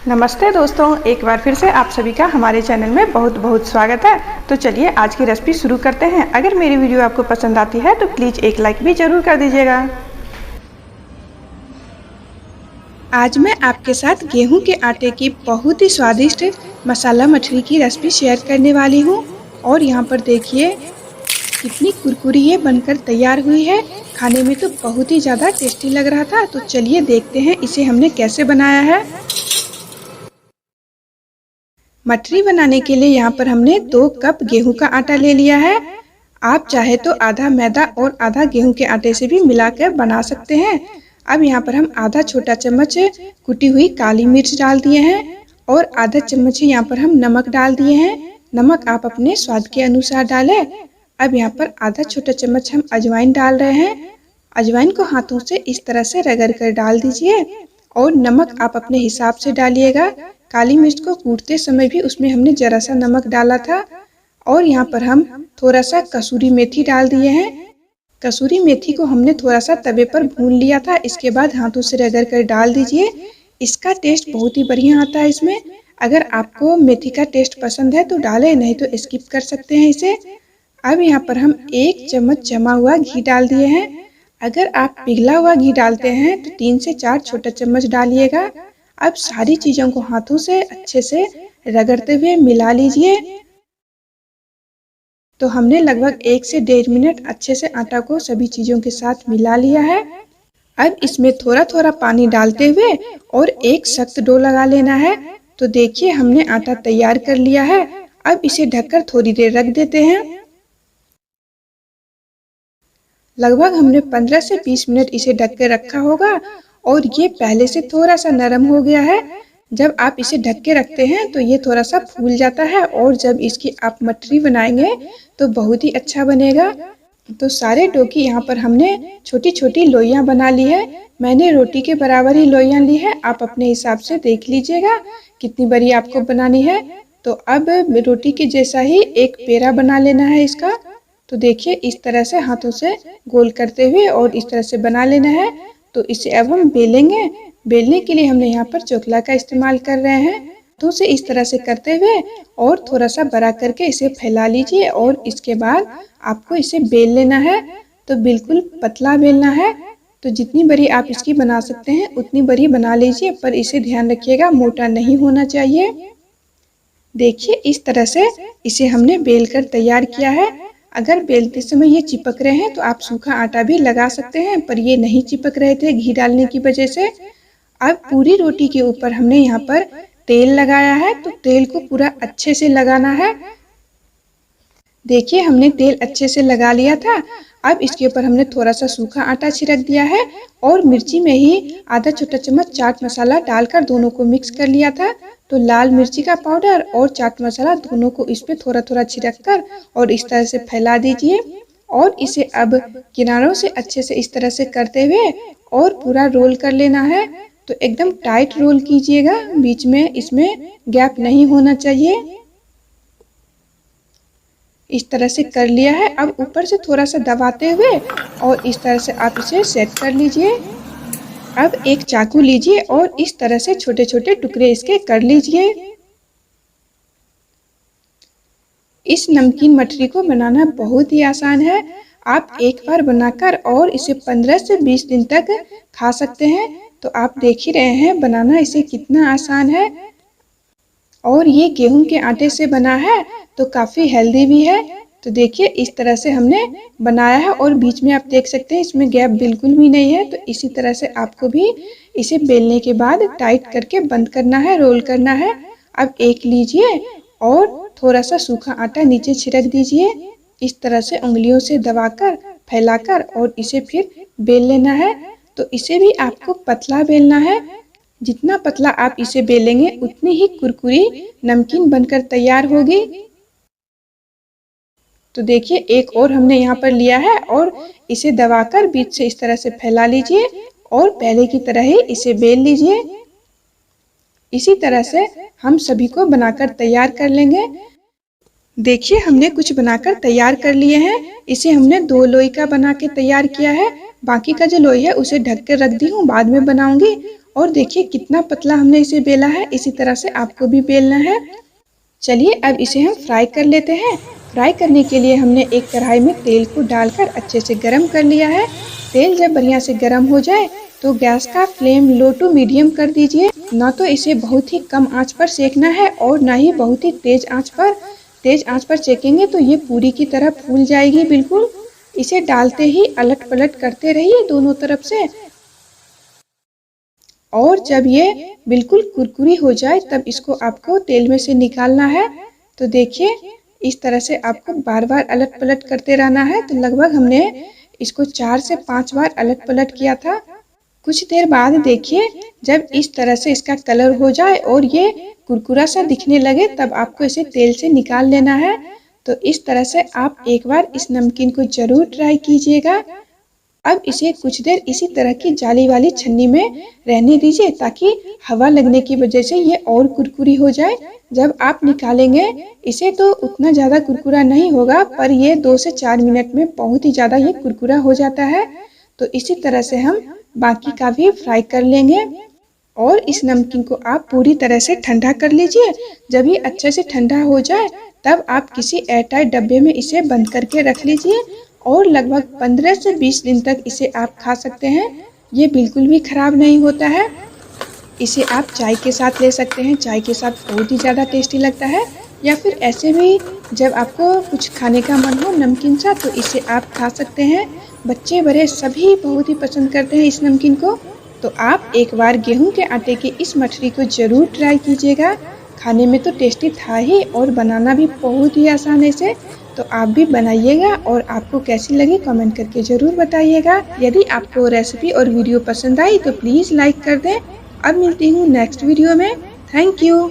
नमस्ते दोस्तों, एक बार फिर से आप सभी का हमारे चैनल में बहुत बहुत स्वागत है। तो चलिए आज की रेसिपी शुरू करते हैं। अगर मेरी वीडियो आपको पसंद आती है तो प्लीज़ एक लाइक भी ज़रूर कर दीजिएगा। आज मैं आपके साथ गेहूं के आटे की बहुत ही स्वादिष्ट मसाला मठरी की रेसिपी शेयर करने वाली हूं। और यहाँ पर देखिए कितनी कुरकुरी ये बनकर तैयार हुई है। खाने में तो बहुत ही ज़्यादा टेस्टी लग रहा था। तो चलिए देखते हैं इसे हमने कैसे बनाया है। मठरी बनाने के लिए यहाँ पर हमने 2 कप गेहूं का आटा ले लिया है। आप चाहे तो आधा मैदा और आधा गेहूं के आटे से भी मिलाकर बना सकते हैं। अब यहाँ पर हम आधा छोटा चम्मच कुटी हुई काली मिर्च डाल दिए हैं और आधा चम्मच यहाँ पर हम नमक डाल दिए हैं। नमक आप अपने स्वाद के अनुसार डालें। अब यहाँ पर आधा छोटा चम्मच हम अजवाइन डाल रहे हैं। अजवाइन को हाथों से इस तरह से रगड़ कर डाल दीजिए और नमक आप अपने हिसाब से डालिएगा। काली मिर्च को कूटते समय भी उसमें हमने जरा सा नमक डाला था। और यहाँ पर हम थोड़ा सा कसूरी मेथी डाल दिए हैं। कसूरी मेथी को हमने थोड़ा सा तवे पर भून लिया था। इसके बाद हाथों से रगड़ कर डाल दीजिए। इसका टेस्ट बहुत ही बढ़िया आता है इसमें। अगर आपको मेथी का टेस्ट पसंद है तो डालें, नहीं तो स्किप कर सकते हैं इसे। अब यहाँ पर हम 1 चम्मच जमा हुआ घी डाल दिए हैं। अगर आप पिघला हुआ घी डालते हैं तो 3 से 4 छोटा चम्मच डालिएगा। अब सारी चीजों को हाथों से अच्छे से रगड़ते हुए मिला लीजिए। तो हमने लगभग 1 से 1.5 मिनट अच्छे से आटा को सभी चीजों के साथ मिला लिया है। अब इसमें थोड़ा थोड़ा पानी डालते हुए और एक सख्त डो लगा लेना है। तो देखिए हमने आटा तैयार कर लिया है। अब इसे ढककर थोड़ी देर रख देते हैं। लगभग हमने 15 से 20 मिनट इसे ढक के रखा होगा और ये पहले से थोड़ा सा नरम हो गया है। जब आप इसे ढक के रखते हैं तो ये थोड़ा सा फूल जाता है और जब इसकी आप मठरी बनाएंगे तो बहुत ही अच्छा बनेगा। तो सारे डो की यहाँ पर हमने छोटी छोटी लोइयाँ बना ली है। मैंने रोटी के बराबर ही लोइयाँ ली है। आप अपने हिसाब से देख लीजिएगा कितनी बड़ी आपको बनानी है। तो अब रोटी के जैसा ही एक पेड़ा बना लेना है इसका। तो देखिए इस तरह से हाथों से गोल करते हुए और इस तरह से बना लेना है। तो इसे अब हम बेलेंगे। बेलने के लिए हमने यहाँ पर चोखला का इस्तेमाल कर रहे हैं। तो उसे इस तरह से करते हुए और थोड़ा सा बड़ा करके इसे फैला लीजिए और इसके बाद आपको इसे बेल लेना है। तो बिल्कुल पतला बेलना है। तो जितनी बड़ी आप इसकी बना सकते हैं उतनी बड़ी बना लीजिए, पर इसे ध्यान रखिएगा मोटा नहीं होना चाहिए। देखिए इस तरह से इसे हमने बेल कर तैयार किया है। अगर बेलते समय ये चिपक रहे हैं तो आप सूखा आटा भी लगा सकते हैं, पर ये नहीं चिपक रहे थे घी डालने की वजह से। अब पूरी रोटी के ऊपर हमने यहाँ पर तेल लगाया है। तो तेल को पूरा अच्छे से लगाना है। देखिए हमने तेल अच्छे से लगा लिया था। अब इसके ऊपर हमने थोड़ा सा सूखा आटा छिड़क दिया है और मिर्ची में ही आधा छोटा चम्मच चाट मसाला डालकर दोनों को मिक्स कर लिया था। तो लाल मिर्ची का पाउडर और चाट मसाला दोनों को इस पे थोड़ा थोड़ा छिड़क कर और इस तरह से फैला दीजिए। और इसे अब किनारों से अच्छे से इस तरह से करते हुए और पूरा रोल कर लेना है। तो एकदम टाइट रोल कीजिएगा, बीच में इसमें गैप नहीं होना चाहिए। इस तरह से कर लिया है। अब ऊपर से थोड़ा सा दबाते हुए और इस तरह से आप इसे सेट कर लीजिए। अब एक चाकू लीजिए और इस तरह से छोटे छोटे टुकड़े इसके कर लीजिए। इस नमकीन मठरी को बनाना बहुत ही आसान है। आप एक बार बनाकर और इसे 15 से 20 दिन तक खा सकते हैं। तो आप देख ही रहे हैं बनाना इसे कितना आसान है। और ये गेहूं के आटे से बना है तो काफ़ी हेल्दी भी है। तो देखिए इस तरह से हमने बनाया है और बीच में आप देख सकते हैं इसमें गैप बिल्कुल भी नहीं है। तो इसी तरह से आपको भी इसे बेलने के बाद टाइट करके बंद करना है, रोल करना है। अब एक लीजिए और थोड़ा सा सूखा आटा नीचे छिड़क दीजिए। इस तरह से उंगलियों से दबाकर फैलाकर और इसे फिर बेल लेना है। तो इसे भी आपको पतला बेलना है। जितना पतला आप इसे बेलेंगे उतनी ही कुरकुरी नमकीन बनकर तैयार होगी। तो देखिए एक और हमने यहाँ पर लिया है और इसे दबाकर बीच से इस तरह से फैला लीजिए और पहले की तरह ही इसे बेल लीजिए। इसी तरह से हम सभी को बनाकर तैयार कर लेंगे। देखिए हमने कुछ बनाकर तैयार कर लिए हैं। इसे हमने 2 लोई का बना के तैयार किया है। बाकी का जो लोई है उसे ढक कर रख दी हूँ, बाद में बनाऊंगी। और देखिए कितना पतला हमने इसे बेला है, इसी तरह से आपको भी बेलना है। चलिए अब इसे हम फ्राई कर लेते हैं। फ्राई करने के लिए हमने एक कढ़ाई में तेल को डालकर अच्छे से गरम कर लिया है। तेल जब बढ़िया से गरम हो जाए तो गैस का फ्लेम लो टू मीडियम कर दीजिए। ना तो इसे बहुत ही कम आंच पर सेकना है और ना ही बहुत ही तेज आंच पर। तेज आंच पर सेकेंगे तो ये पूरी की तरह फूल जाएगी बिल्कुल। इसे डालते ही अलट पलट करते रहिए दोनों तरफ से। और जब ये बिल्कुल कुरकुरी हो जाए तब इसको आपको तेल में से निकालना है। तो देखिए इस तरह से आपको बार बार अलट पलट करते रहना है। तो लगभग हमने इसको 4 से 5 बार अलट पलट किया था। कुछ देर बाद देखिए जब इस तरह से इसका कलर हो जाए और ये कुरकुरा सा दिखने लगे तब आपको इसे तेल से निकाल लेना है। तो इस तरह से आप एक बार इस नमकीन को जरूर ट्राई कीजिएगा। अब इसे कुछ देर इसी तरह की जाली वाली छन्नी में रहने दीजिए ताकि हवा लगने की वजह से ये और कुरकुरी हो जाए। जब आप निकालेंगे इसे तो उतना ज़्यादा कुरकुरा नहीं होगा, पर ये 2 से 4 मिनट में बहुत ही ज़्यादा ये कुरकुरा हो जाता है। तो इसी तरह से हम बाकी का भी फ्राई कर लेंगे। और इस नमकीन को आप पूरी तरह से ठंडा कर लीजिए। जब ये अच्छे से ठंडा हो जाए तब आप किसी एयरटाइट डब्बे में इसे बंद करके रख लीजिए और लगभग 15 से 20 दिन तक इसे आप खा सकते हैं। ये बिल्कुल भी खराब नहीं होता है। इसे आप चाय के साथ ले सकते हैं, चाय के साथ बहुत ही ज़्यादा टेस्टी लगता है। या फिर ऐसे भी जब आपको कुछ खाने का मन हो नमकीन सा तो इसे आप खा सकते हैं। बच्चे बड़े सभी बहुत ही पसंद करते हैं इस नमकीन को। तो आप एक बार गेहूं के आटे की इस मठरी को ज़रूर ट्राई कीजिएगा। खाने में तो टेस्टी था ही और बनाना भी बहुत ही आसान है इसे। तो आप भी बनाइएगा और आपको कैसी लगी कमेंट करके ज़रूर बताइएगा। यदि आपको रेसिपी और वीडियो पसंद आई तो प्लीज़ लाइक कर दें। अब मिलती हूँ नेक्स्ट वीडियो में। Thank you.